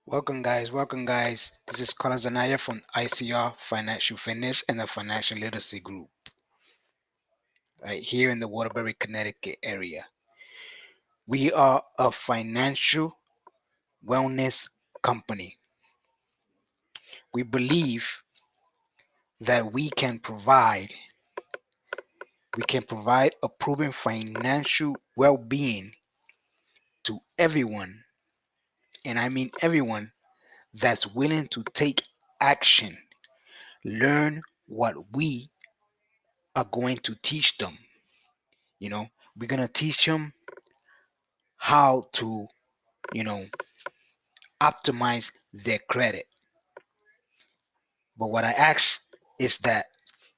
Welcome guys. This is Colin Zanaya from ICR Financial Fitness and the Financial Literacy Group, right here in the Waterbury, Connecticut area. We are a financial wellness company. We believe that we can provide a proven financial well-being to everyone, and I mean everyone that's willing to take action, learn what we are going to teach them. You know, we're going to teach them how to, you know, optimize their credit. But what I ask is that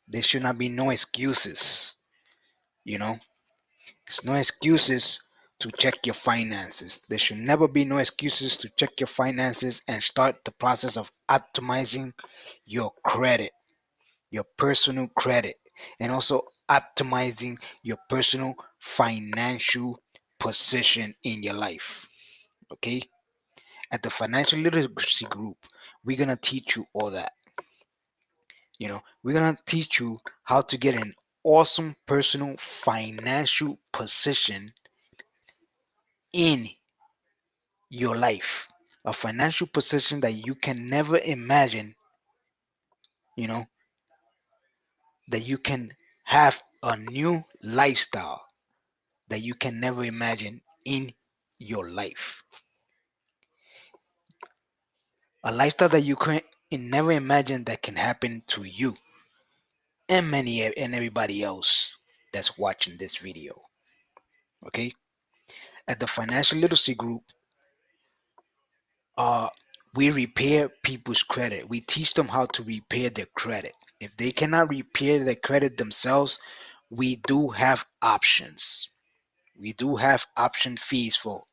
there should not be no excuses. You know, it's no excuses to check your finances. There should never be no excuses to check your finances and start the process of optimizing your credit, your personal credit, and also optimizing your personal financial position in your life. Okay, at the financial literacy group, we're gonna teach you all that. We're gonna teach you how to get an awesome personal financial position in your life, a financial position that you can never imagine. You know, that you can have a new lifestyle that you can never imagine in your life, a lifestyle that you can never imagine that can happen to you and many and everybody else that's watching this video. Okay, at the financial literacy group, uh we repair people's credit. We teach them how to repair their credit. If they cannot repair their credit themselves, we do have options. We do have option fees for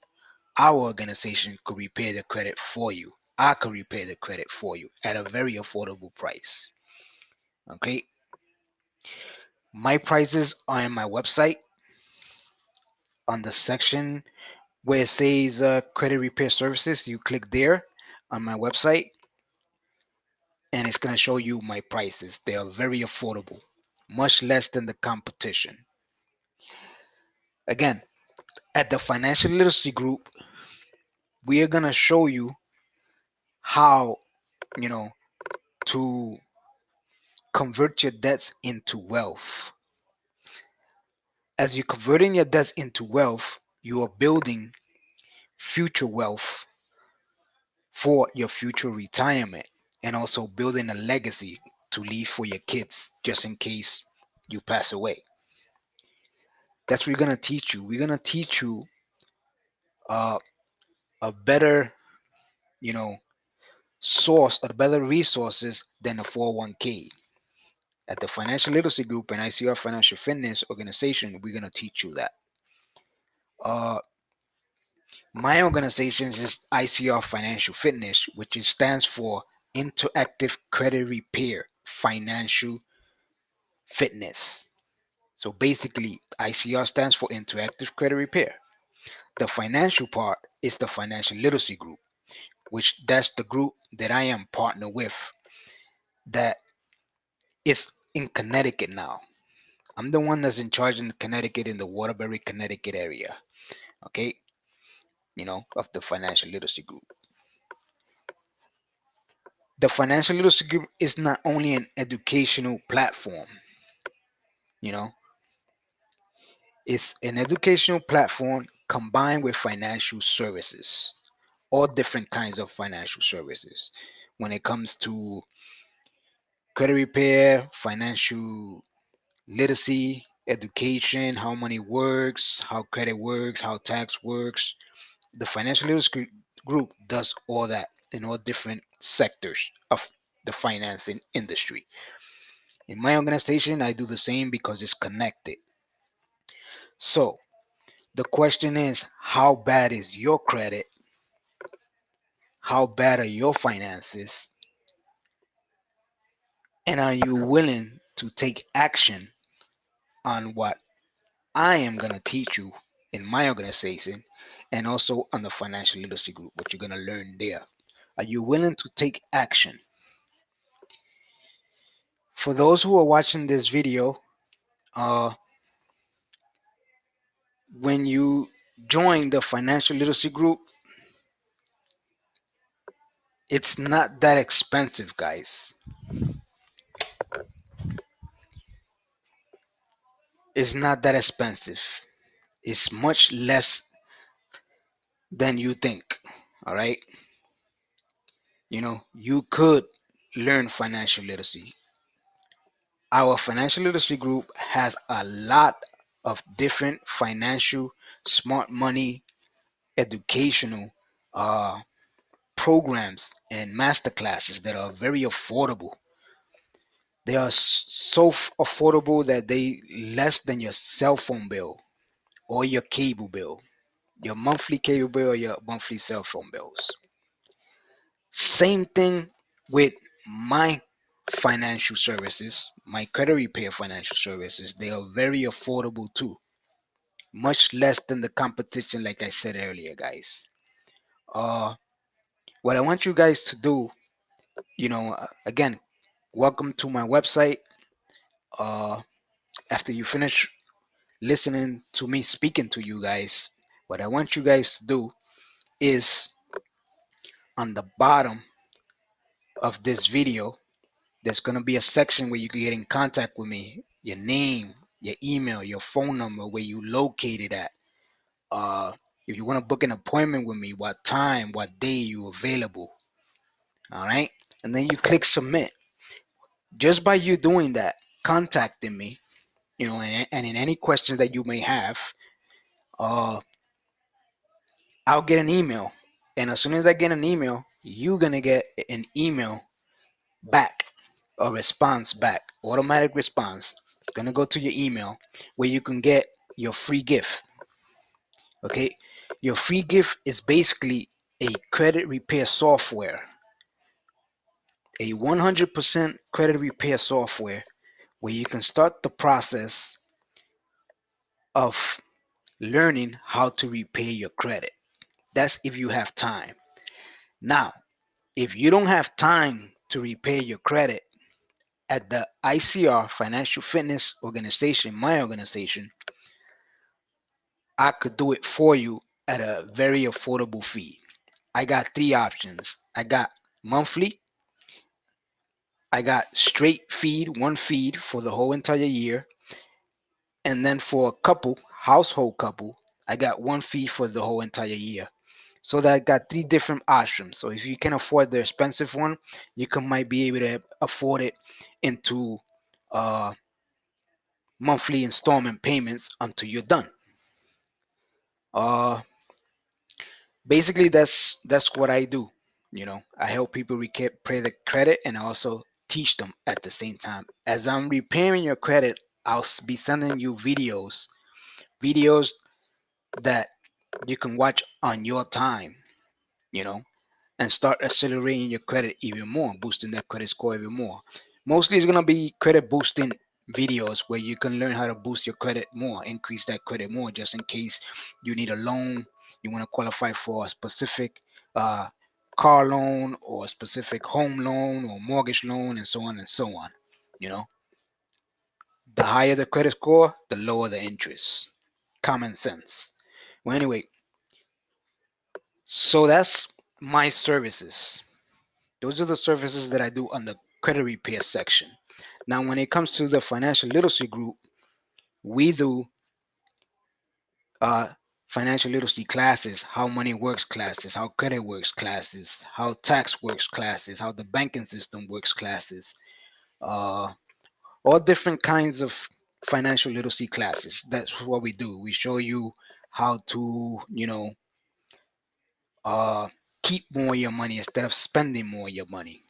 our organization could repair the credit for you. I could repair the credit for you at a very affordable price. Okay, my prices are on my website on the section where it says credit repair services. You click there on my website and it's going to show you my prices. They are very affordable, much less than the competition. Again, at the financial literacy group, we are going to show you how, you know, to convert your debts into wealth. As you're converting your debts into wealth, you are building future wealth for your future retirement and also building a legacy to leave for your kids just in case you pass away. That's what we're going to teach you. We're going to teach you uh, a better, you know, source, a better resources than a 401k. At the financial literacy group and ICR Financial Fitness organization, we're going to teach you that. Uh, my organization is ICR Financial Fitness, which stands for Interactive Credit Repair Financial Fitness. So basically, ICR stands for Interactive Credit Repair. The financial part is the financial literacy group, which that's the group that I am partnered with that is in Connecticut now. I'm the one that's in charge in Connecticut, in the Waterbury, Connecticut area. Okay, of the financial literacy group. The financial literacy group is not only an educational platform, you know, it's an educational platform combined with financial services, all different kinds of financial services. When it comes to credit repair, financial literacy, education, how money works, how credit works, how tax works, the financial literacy group does all that in all different sectors of the financing industry. In my organization, I do the same because it's connected. So the question is, how bad is your credit? How bad are your finances? And are you willing to take action on what I am going to teach you in my organization and also on the financial literacy group, what you're going to learn there? Are you willing to take action? For those who are watching this video, uh, when you join the financial literacy group, it's not that expensive, guys. It's not that expensive. It's much less than you think. All right. You could learn financial literacy. Our financial literacy group has a lot of different financial smart money educational uh, programs and master classes that are very affordable. They are so affordable that they less than your cell phone bill or your cable bill, your monthly cable bill or your monthly cell phone bills. Same thing with my financial services, my credit repair financial services. They are very affordable too, much less than the competition, like I said earlier, guys. Uh, what I want you guys to do, again, welcome to my website. Uh, After you finish listening to me speaking to you guys, what I want you guys to do is on the bottom of this video, there's going to be a section where you can get in contact with me, your name, your email, your phone number, where you located at. Uh, if you want to book an appointment with me, what time, what day you available. All right. And then you click submit. Just by you doing that, contacting me, and in any questions that you may have, uh, I'll get an email. And as soon as I get an email, you're going to get an email back, a response back, automatic response. It's going to go to your email where you can get your free gift. Okay. Your free gift is basically a credit repair software, a 100% credit repair software where you can start the process of learning how to repay your credit. That's if you have time. Now, if you don't have time to repay your credit, at the ICR Financial Fitness Organization, my organization, I could do it for you at a very affordable fee. I got three options. I got monthly, I got straight feed, one feed for the whole entire year, and then for a couple, household couple, I got one fee for the whole entire year. So that I got three different options. So if you can afford the expensive one, you can might be able to afford it into uh, monthly installment payments until you're done. Uh, Basically, that's what I do. I help people repay the credit, and I also teach them at the same time. As I'm repairing your credit, I'll be sending you videos that you can watch on your time. You know, and start accelerating your credit even more, boosting that credit score even more. Mostly it's gonna be credit boosting videos where you can learn how to boost your credit more, increase that credit more, just in case you need a loan, you want to qualify for a specific uh, car loan or a specific home loan or mortgage loan, and so on and so on. You know, the higher the credit score, the lower the interest. Common sense. Well, anyway, so that's my services. Those are the services that I do on the credit repair section. Now, when it comes to the financial literacy group, we do uh, financial literacy classes, how money works classes, how credit works classes, how tax works classes, how the banking system works classes, uh, all different kinds of financial literacy classes. That's what we do. We show you how to, uh, keep more of your money instead of spending more of your money.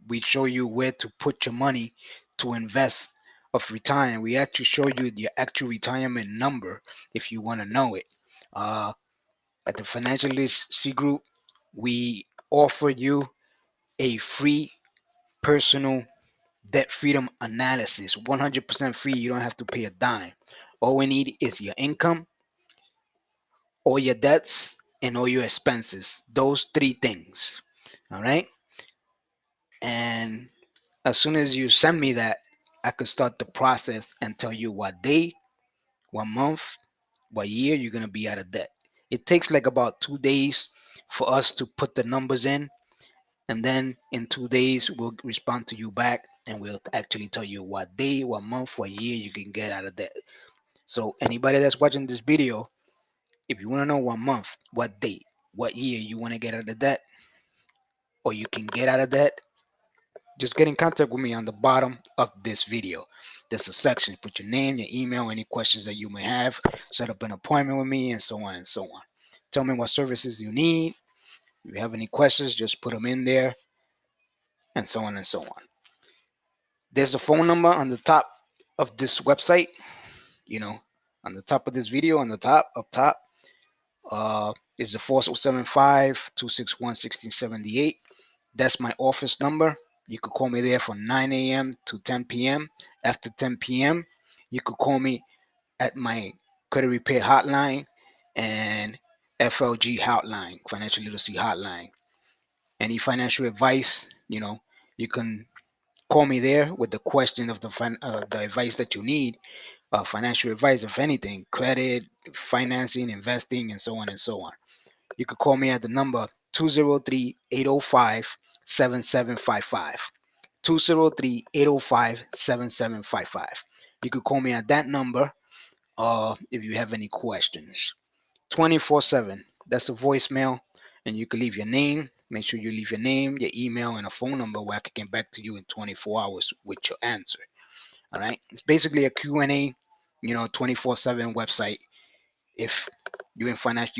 We show you where to put your money to invest of retirement. We actually show you your actual retirement number if you want to know it. Uh, at the Financial Literacy Group, we offer you a free personal debt freedom analysis, 100% free. You don't have to pay a dime. All we need is your income, all your debts, and all your expenses. Those three things. All right. And as soon as you send me that, I could start the process and tell you what day, what month, what year you're going to be out of debt. It takes like about 2 days for us to put the numbers in. And then in 2 days, we'll respond to you back and we'll actually tell you what day, what month, what year you can get out of debt. So anybody that's watching this video, if you want to know what month, what date, what year you want to get out of debt, or you can get out of debt, just get in contact with me on the bottom of this video. There's a section. Put your name, your email, any questions that you may have. Set up an appointment with me, and so on and so on. Tell me what services you need. If you have any questions, just put them in there, and so on and so on. There's the phone number on the top of this website. You know, on the top of this video, on the top, up top, is the 4075-261-1678. That's my office number. You could call me there from 9 a.m. to 10 p.m. After 10 p.m., you could call me at my credit repair hotline and FLG hotline, financial literacy hotline. Any financial advice, you can call me there with the question of the advice that you need, financial advice, if anything, credit, financing, investing, and so on and so on. You could call me at the number 203-805-7755. 203-805-7755. You could call me at that number if you have any questions. 24/7. That's a voicemail, and you can leave your name. Make sure you leave your name, your email, and a phone number where I can get back to you in 24 hours with your answer. All right. It's basically a Q&A, 24/7 website. If you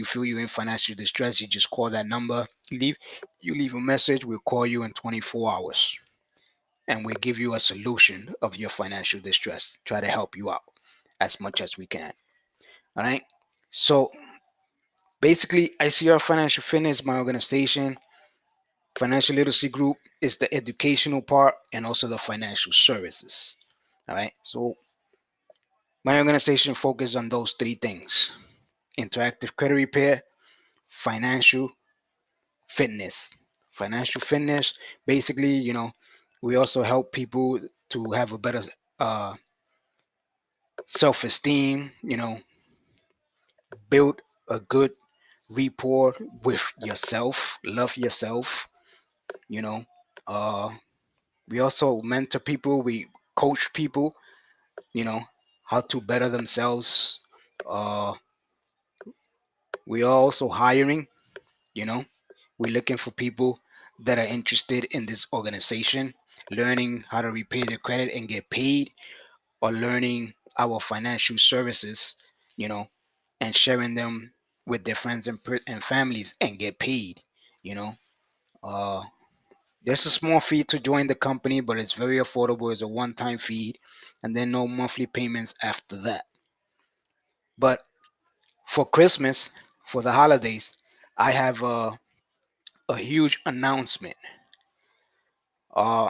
feel you're in financial distress, you just call that number. You leave a message. We'll call you in 24 hours, and we'll give you a solution of your financial distress. Try to help you out as much as we can. All right. So basically, ICR Financial Fitness, my organization, financial literacy group is the educational part and also the financial services. All right. So my organization focuses on those three things: interactive credit repair, financial fitness. Financial fitness, basically, we also help people to have a better uh, self esteem, build a good rapport with yourself, love yourself, you know. Uh, we also mentor people, we coach people, you know, how to better themselves. Uh, we are also hiring, you know, we're looking for people that are interested in this organization, learning how to repay their credit and get paid, or learning our financial services, you know, and sharing them with their friends and families and get paid, you know. Uh, there's a small fee to join the company, but it's very affordable. It's a one-time fee, and then no monthly payments after that. But for Christmas, for the holidays, I have a huge announcement. Uh,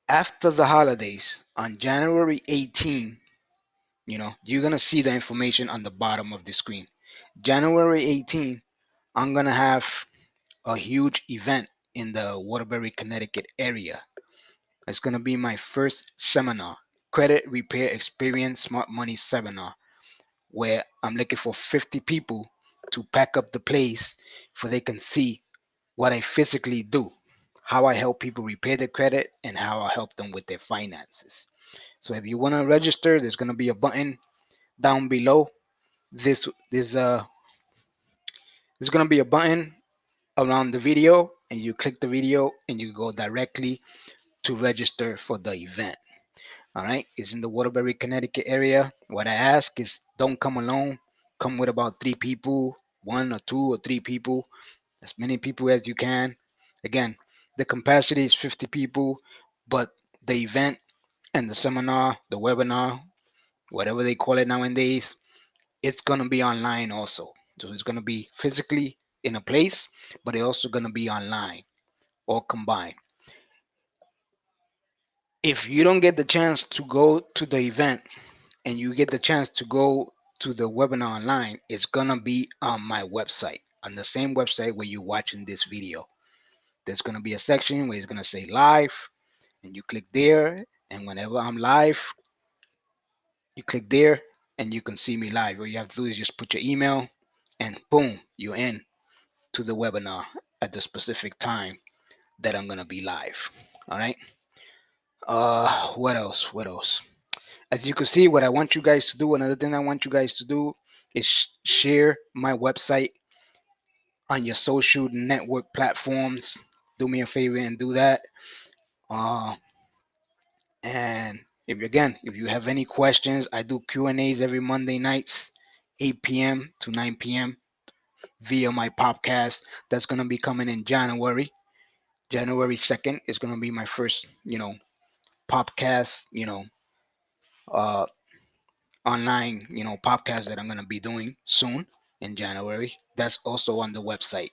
After the holidays, on January 18, you're gonna see the information on the bottom of the screen. January 18, I'm gonna have a huge event in the Waterbury, Connecticut area. It's gonna be my first seminar, Credit Repair Experience Smart Money Seminar, where I'm looking for 50 people to pack up the place so they can see what I physically do, how I help people repair their credit, and how I help them with their finances. So if you want to register, there's going to be a button down below. This there's going to be a button around the video, and you click the video and you go directly to register for the event. All right, it's in the Waterbury, Connecticut area. What I ask is don't come alone. Come with about three people, one or two or three people, as many people as you can. Again, the capacity is 50 people, but the event and the seminar, the webinar, whatever they call it nowadays, it's going to be online also. So it's going to be physically in a place, but it's also going to be online or combined. If you don't get the chance to go to the event and you get the chance to go to the webinar online, it's going to be on my website, on the same website where you're watching this video. There's going to be a section where it's going to say live, and you click there. And whenever I'm live, you click there and you can see me live. All you have to do is just put your email, and boom, you're in to the webinar at the specific time that I'm going to be live. All right. What else? What else? As you can see, what I want you guys to do, another thing I want you guys to do is share my website on your social network platforms. Do me a favor and do that. Uh, and if you have any questions, I do Q&As every Monday nights, 8 p.m. to 9 p.m. via my podcast. That's gonna be coming in January. January 2nd is gonna be my first, podcast, uh, online, podcast that I'm gonna be doing soon in January. That's also on the website.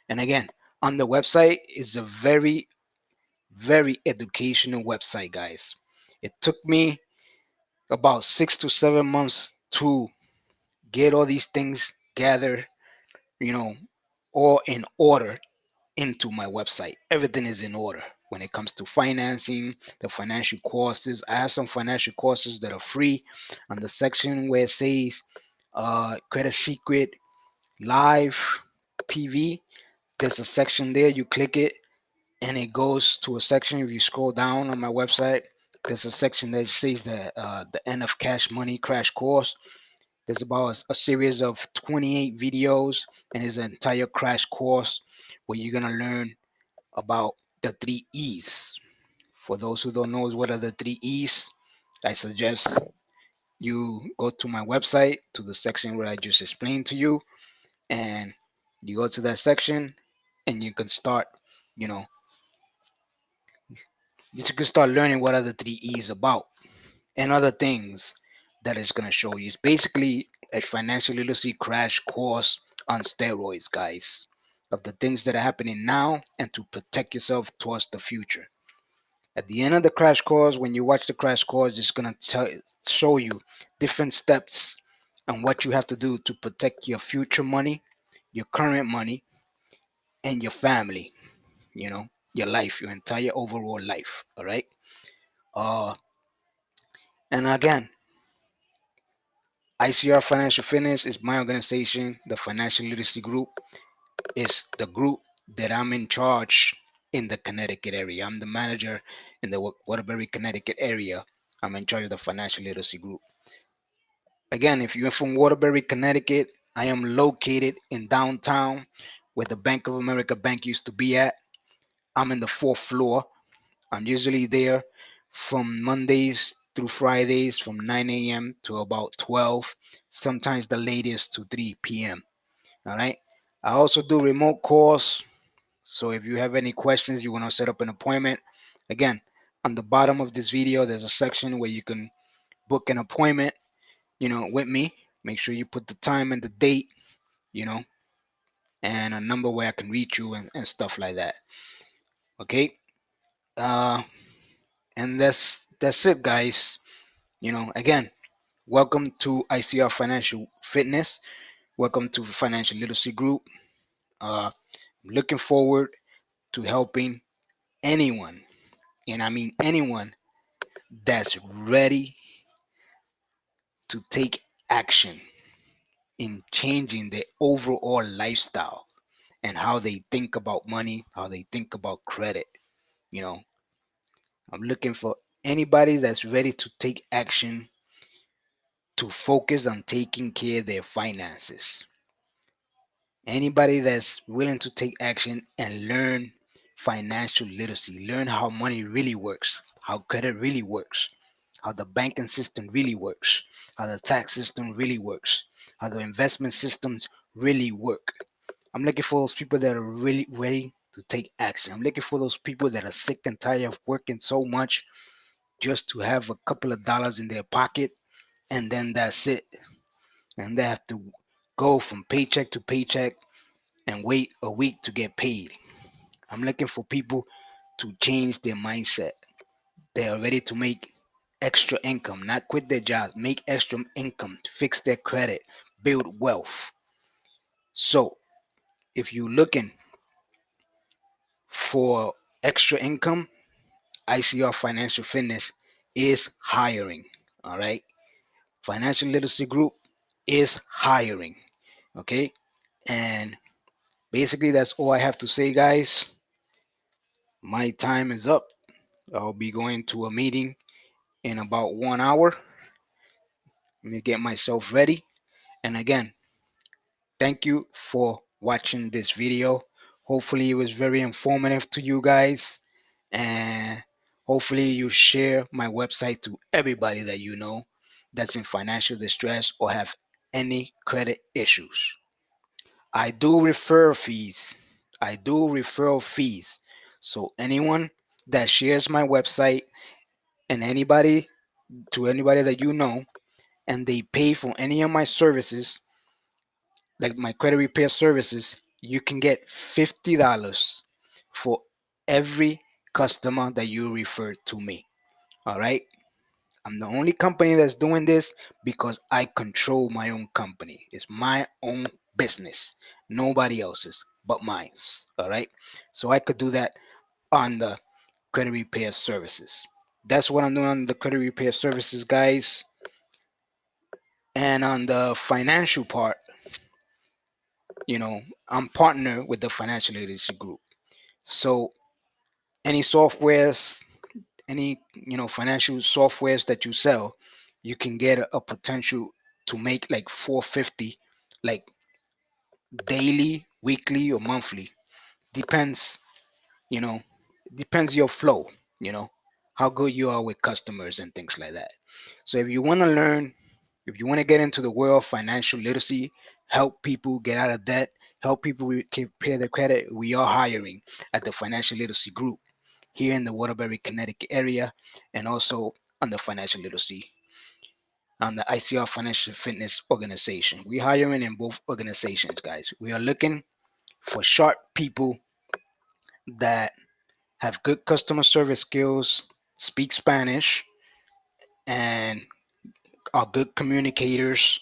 And again, on the website is a very, very educational website, guys. It took me about 6 to 7 months to get all these things gathered, you know, all in order into my website. Everything is in order when it comes to financing, the financial courses. I have some financial courses that are free on the section where it says Credit Secret Live TV. There's a section there. You click it and it goes to a section. If you scroll down on my website, there's a section that says the end of cash money crash course. There's about a series of 28 videos, and it's an entire crash course where you're gonna learn about the three E's. For those who don't know what are the three E's, I suggest you go to my website to the section where I just explained to you, and you go to that section, and you can start, you know, you can start learning what are the three E's about and other things that it's gonna show you. It's basically a financial literacy crash course on steroids, guys, of the things that are happening now and to protect yourself towards the future. At the end of the crash course, when you watch the crash course, it's gonna show you different steps on what you have to do to protect your future money, your current money, and your family. Your life, your entire overall life. All right. Uh, and again, ICR Financial Fitness is my organization. The Financial Literacy Group is the group that I'm in charge in the Connecticut area. I'm the manager in the Waterbury, Connecticut area. I'm in charge of the Financial Literacy Group. Again, if you're from Waterbury, Connecticut, I am located in downtown where the Bank of America Bank used to be at. I'm in the fourth floor. I'm usually there from Mondays through Fridays from 9 a.m. to about 12, sometimes the latest to 3 p.m. All right. I also do remote calls. So if you have any questions, you want to set up an appointment, again, on the bottom of this video, there's a section where you can book an appointment, with me. Make sure you put the time and the date, you know, and a number where I can reach you and stuff like that. Okay. Uh, and that's it, guys. Again, welcome to ICR Financial Fitness. Welcome to Financial Literacy Group. I'm looking forward to helping anyone, and I mean anyone that's ready to take action in changing their overall lifestyle and how they think about money, how they think about credit. You know, I'm looking for anybody that's ready to take action to focus on taking care of their finances. Anybody that's willing to take action and learn financial literacy, learn how money really works, how credit really works, how the banking system really works, how the tax system really works, how the investment systems really work. I'm looking for those people that are really ready to take action. I'm looking for those people that are sick and tired of working so much just to have a couple of dollars in their pocket and then that's it. And they have to go from paycheck to paycheck and wait a week to get paid. I'm looking for people to change their mindset. They are ready to make extra income, not quit their jobs, make extra income, fix their credit, build wealth. So if you're looking for extra income, ICR Financial Fitness is hiring. All right. Financial Literacy Group is hiring. Okay. And basically, that's all I have to say, guys. My time is up. I'll be going to a meeting in about 1 hour. Let me get myself ready. And again, thank you for watching this video. Hopefully, it was very informative to you guys. And hopefully, you share my website to everybody that you know that's in financial distress or have any credit issues. I do refer fees. I do referral fees. So anyone that shares my website and anybody that you know and they pay for any of my services, like my credit repair services, you can get $50 for every customer that you refer to me. All right. I'm the only company that's doing this because I control my own company. It's my own business. Nobody else's but mine. All right. So I could do that on the credit repair services. That's what I'm doing on the credit repair services, guys. And on the financial part, I'm partner with the financial literacy group. So any softwares, any financial softwares that you sell, you can get a potential to make like 450, like daily, weekly, or monthly. Depends, you know, depends your flow, you know, how good you are with customers and things like that. So if you want to learn, if you want to get into the world of financial literacy, help people get out of debt, help people pay their credit, we are hiring at the financial literacy group here in the Waterbury, Connecticut area, and also on the financial literacy on the ICR Financial Fitness Organization. We're hiring in both organizations, guys. We are looking for sharp people that have good customer service skills, speak Spanish, and are good communicators,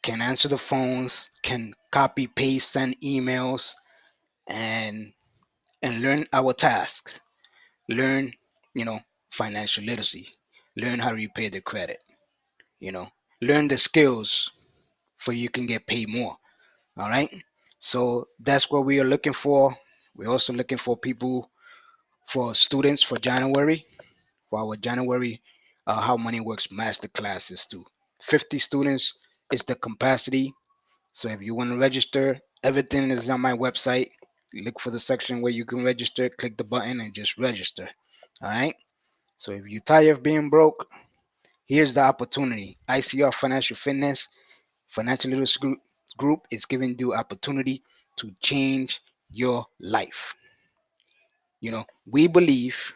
can answer the phones, can copy, paste, send emails, and learn our tasks. Learn, you know, financial literacy. Learn how to repay the credit. You know, learn the skills for you can get paid more. All right. So that's what we are looking for. We're also looking for people for students for January, for our January How Money Works master classes too. 50 students is the capacity. So if you want to register, everything is on my website. Look for the section where you can register, click the button and just register. All right. So if you're tired of being broke, here's the opportunity. ICR Financial Fitness, Financial Literacy Group is giving you opportunity to change your life. We believe,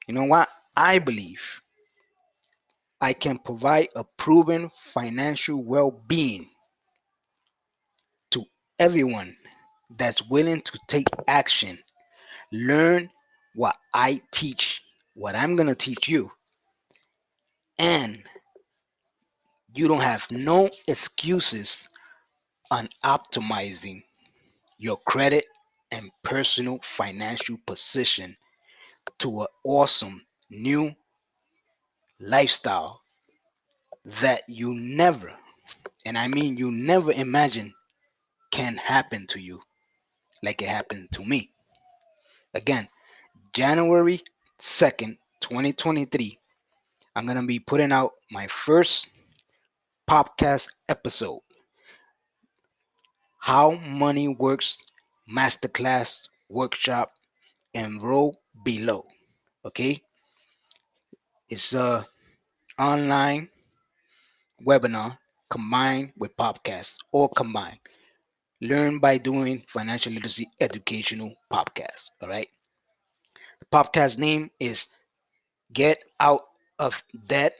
you know what? I believe I can provide a proven financial well being to everyone that's willing to take action, learn what I teach, what I'm going to teach you, and you don't have no excuses on optimizing your credit and personal financial position to an awesome new lifestyle that you never, and I mean you never imagine can happen to you like it happened to me. Again, January 2nd, 2023, I'm going to be putting out my first podcast episode, How Money Works Masterclass Workshop. Enroll below. Okay? It's a online webinar combined with podcast or combined. Learn by doing financial literacy educational podcast. All right. The podcast name is Get Out of Debt,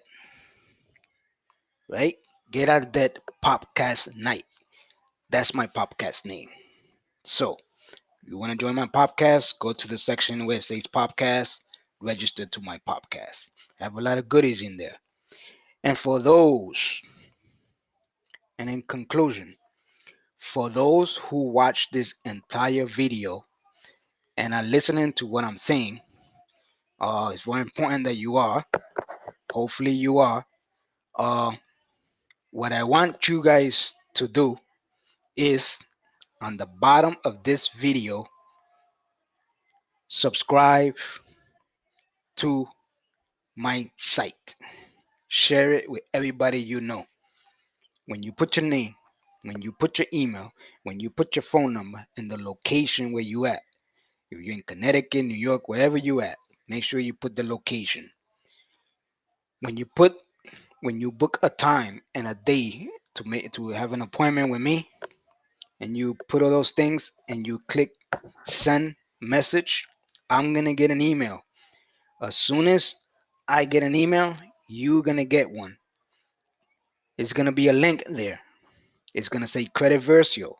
right? Get Out of Debt Podcast Night. That's my podcast name. So, if you want to join my podcast, go to the section where it says podcast, register to my podcast. I have a lot of goodies in there. And for those, and in conclusion, For those who watch this entire video and are listening to what I'm saying, it's very important that you are. Hopefully, you are. Uh, what I want you guys to do is on the bottom of this video, subscribe to my site. Share it with everybody you know. When you put your name, when you put your email, when you put your phone number and the location where you at, if you're in Connecticut, New York, wherever you at, make sure you put the location. When you put when you book a time and a day to have an appointment with me, and you put all those things and you click send message, I'm gonna get an email. As soon as I get an email, you're gonna get one. It's gonna be a link there. It's gonna say credit Versio.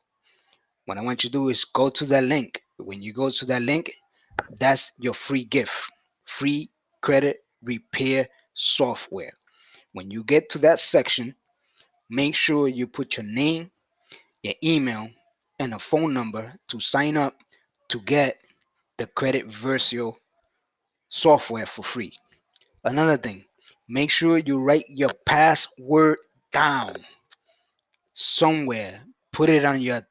What I want you to do is go to that link. When you go to that link, that's your free gift. Free credit repair software. When you get to that section, make sure you put your name, your email, and a phone number to sign up to get the Credit Versio software for free. Another thing, make sure you write your password down somewhere. Put it on your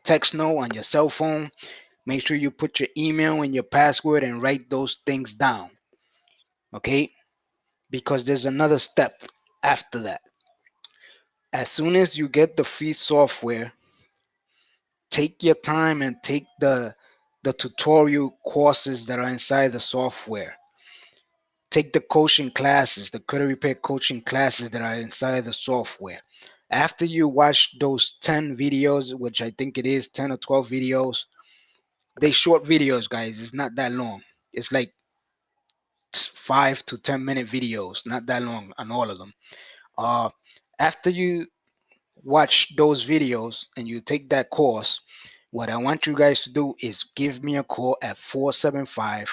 text note on your cell phone. Make sure you put your email and your password and write those things down. Okay? Because there's another step after that. As soon as you get the free software, take your time and take the tutorial courses that are inside the software. Take the coaching classes, the credit repair coaching classes that are inside the software. After you watch those 10 videos, which I think it is 10 or 12 videos, they short videos, guys. It's not that long. It's like 5 to 10 minute videos, not that long on all of them. Uh, After you watch those videos and you take that course, what I want you guys to do is give me a call at 475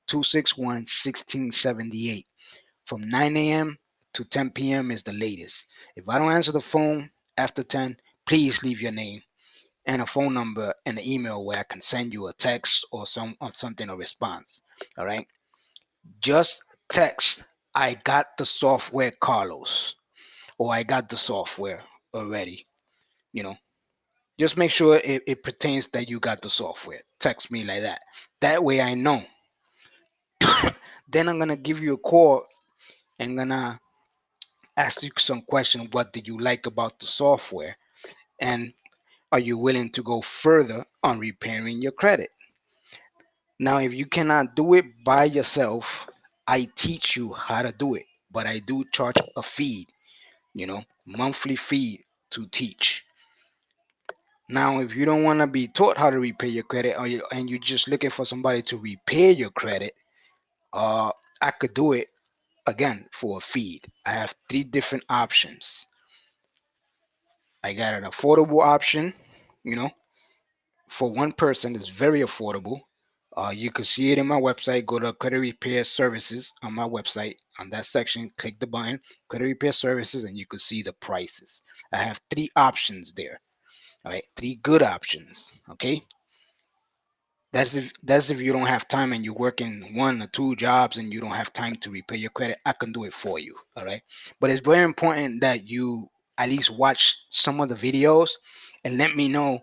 261 1678. From 9 a.m. to 10 p.m. is the latest. If I don't answer the phone after 10, please leave your name and a phone number and an email where I can send you a text or something, a response. All right. Just text, I got the software, Carlos, or I got the software already. You know, just make sure it pertains that you got the software. Text me like that. That way I know. Then I'm gonna give you a call and gonna ask you some questions. What did you like about the software? And are you willing to go further on repairing your credit? Now, if you cannot do it by yourself, I teach you how to do it, but I do charge a fee, monthly fee to teach. Now, if you don't want to be taught how to repair your credit, and you're just looking for somebody to repair your credit, uh, I could do it again for a fee. I have three different options. I got an affordable option, you know, for one person. It's very affordable. You can see it in my website. Go to credit repair services on my website. On that section, click the button, credit repair services, and you can see the prices. I have three options there. All right, three good options. Okay, that's if you don't have time and you're working one or two jobs and you don't have time to repay your credit. I can do it for you. All right, but it's very important that you at least watch some of the videos and let me know.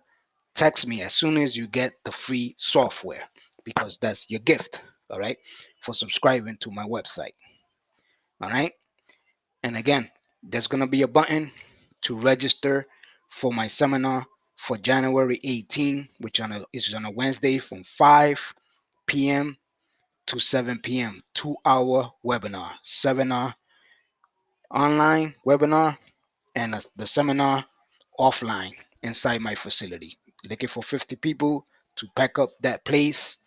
Text me as soon as you get the free software, because that's your gift. All right, for subscribing to my website. All right, and again, there's gonna be a button to register for my seminar for January 18, which is on a Wednesday from 5 p.m. to 7 p.m. 2-hour webinar, seminar, online webinar, and the seminar offline inside my facility. Looking for 50 people to pack up that place,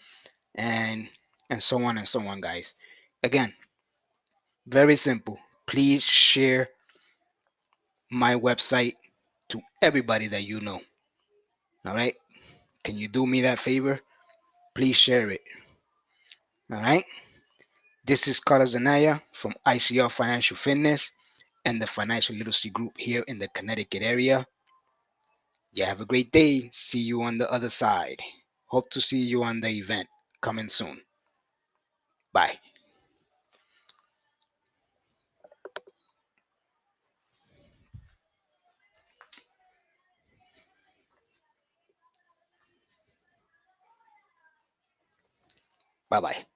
and and so on, guys. Again, very simple. Please share my website to everybody that you know. All right? Can you do me that favor? Please share it. All right? This is Carlos Zanaya from ICR Financial Fitness and the Financial Literacy Group here in the Connecticut area. Yeah, have a great day. See you on the other side. Hope to see you on the event coming soon. Bye. Bye bye.